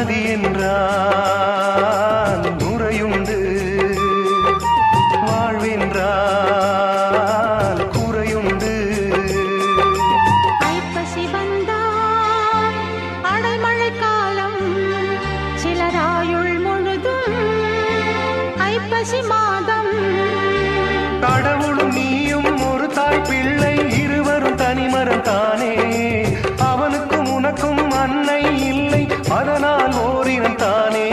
நதி என்றால் நுரையுண்டு, வாழ்வென்றால் குறையுண்டு. ஐப்பசி வந்தால் அடைமழை காலம், சிலராயுள் முழுதும் ஐப்பசி மாதம். கடவுளும் நீயும் ஒரு தாய் பிள்ளை, இருவரும் தனிமரம் தானே. அவனுக்கும் உனக்கும் அன்னை இல்லை, அதனால் ஓரினம் தானே.